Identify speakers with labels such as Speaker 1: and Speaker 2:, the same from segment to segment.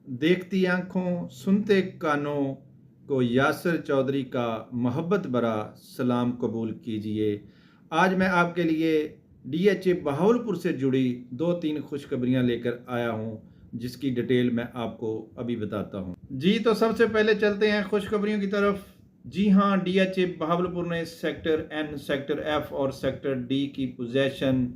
Speaker 1: देखती आंखों सुनते कानों को यासिर चौधरी का मोहब्बत भरा सलाम कबूल कीजिए। आज मैं आपके लिए डीएचए बहावलपुर से जुड़ी 2-3 खुशखबरियां लेकर आया हूं, जिसकी डिटेल मैं आपको अभी बताता हूं। जी तो सबसे पहले चलते हैं खुशखबरियों की तरफ। जी हाँ, डीएचए बहावलपुर ने सेक्टर एन, सेक्टर एफ और सेक्टर डी की पोजेशन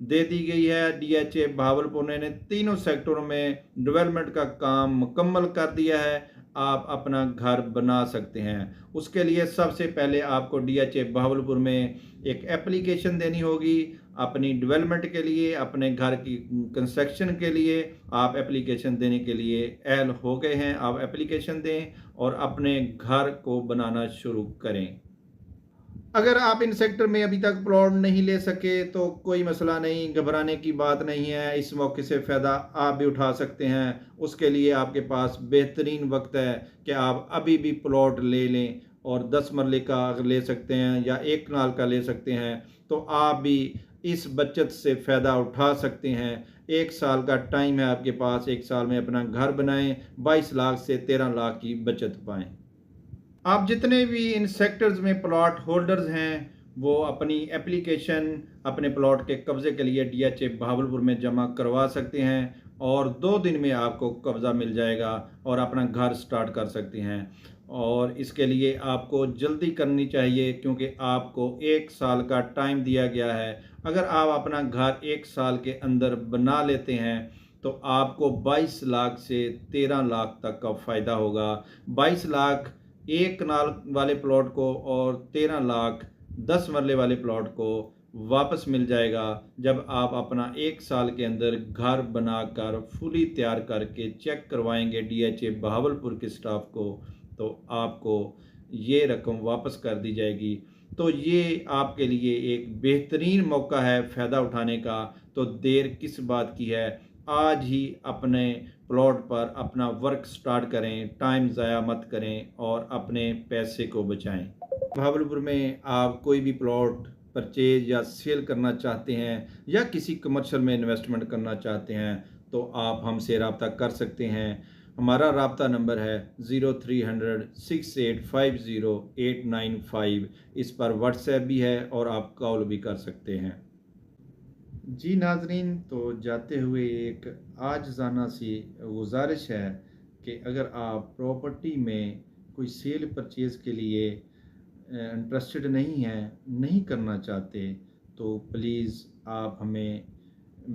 Speaker 1: दे दी गई है। डीएचए बहावलपुर ने तीनों सेक्टरों में डेवलपमेंट का काम मुकम्मल कर दिया है। आप अपना घर बना सकते हैं। उसके लिए सबसे पहले आपको डीएचए बहावलपुर में एक एप्लीकेशन देनी होगी अपनी डेवलपमेंट के लिए, अपने घर की कंस्ट्रक्शन के लिए। आप एप्लीकेशन देने के लिए अहल हो गए हैं, आप एप्लीकेशन दें और अपने घर को बनाना शुरू करें। अगर आप इन सेक्टर में अभी तक प्लॉट नहीं ले सके तो कोई मसला नहीं, घबराने की बात नहीं है। इस मौके से फ़ायदा आप भी उठा सकते हैं। उसके लिए आपके पास बेहतरीन वक्त है कि आप अभी भी प्लॉट ले लें और 10 मरले का अगर ले सकते हैं या 1 कनाल का ले सकते हैं तो आप भी इस बचत से फ़ायदा उठा सकते हैं। 1 साल का टाइम है आपके पास, 1 साल में अपना घर बनाएं, 22 लाख से 13 लाख की बचत पाएं। आप जितने भी इन सेक्टर्स में प्लॉट होल्डर्स हैं वो अपनी एप्लीकेशन अपने प्लॉट के कब्ज़े के लिए डीएचए बहावलपुर में जमा करवा सकते हैं और 2 दिन में आपको कब्ज़ा मिल जाएगा और अपना घर स्टार्ट कर सकते हैं। और इसके लिए आपको जल्दी करनी चाहिए क्योंकि आपको 1 साल का टाइम दिया गया है। अगर आप अपना घर 1 साल के अंदर बना लेते हैं तो आपको 22 लाख से 13 लाख तक का फ़ायदा होगा। 22 लाख 1 कनाल वाले प्लॉट को और 13 लाख 10 मरले वाले प्लॉट को वापस मिल जाएगा जब आप अपना 1 साल के अंदर घर बनाकर फुली तैयार करके चेक करवाएंगे डीएचए बहावलपुर के स्टाफ को, तो आपको ये रकम वापस कर दी जाएगी। तो ये आपके लिए एक बेहतरीन मौका है फ़ायदा उठाने का। तो देर किस बात की है, आज ही अपने प्लॉट पर अपना वर्क स्टार्ट करें, टाइम ज़ाया मत करें और अपने पैसे को बचाएं। बहावलपुर में आप कोई भी प्लॉट परचेज या सेल करना चाहते हैं या किसी कमर्शियल में इन्वेस्टमेंट करना चाहते हैं तो आप हमसे रब्ता कर सकते हैं। हमारा रब्ता नंबर है 03006850,895। इस पर व्हाट्सएप भी है और आप कॉल भी कर सकते हैं। जी नाजरीन, तो जाते हुए एक आजिज़ाना सी गुजारिश है कि अगर आप प्रॉपर्टी में कोई सेल परचेज़ के लिए इंटरेस्टेड नहीं हैं, नहीं करना चाहते, तो प्लीज़ आप हमें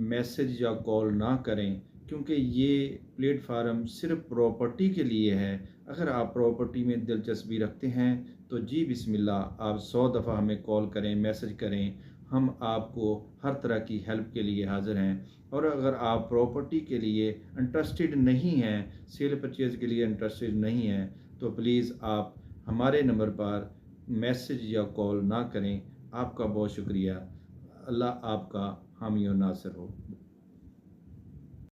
Speaker 1: मैसेज या कॉल ना करें क्योंकि ये प्लेटफार्म सिर्फ प्रॉपर्टी के लिए है। अगर आप प्रॉपर्टी में दिलचस्पी रखते हैं तो जी बिस्मिल्लाह, आप 100 दफ़ा हमें कॉल करें, मैसेज करें, हम आपको हर तरह की हेल्प के लिए हाज़िर हैं। और अगर आप प्रॉपर्टी के लिए इंटरेस्टेड नहीं हैं, सेल परचेज़ के लिए इंटरेस्टेड नहीं हैं, तो प्लीज़ आप हमारे नंबर पर मैसेज या कॉल ना करें। आपका बहुत शुक्रिया। अल्लाह आपका हामी और नासिर हो।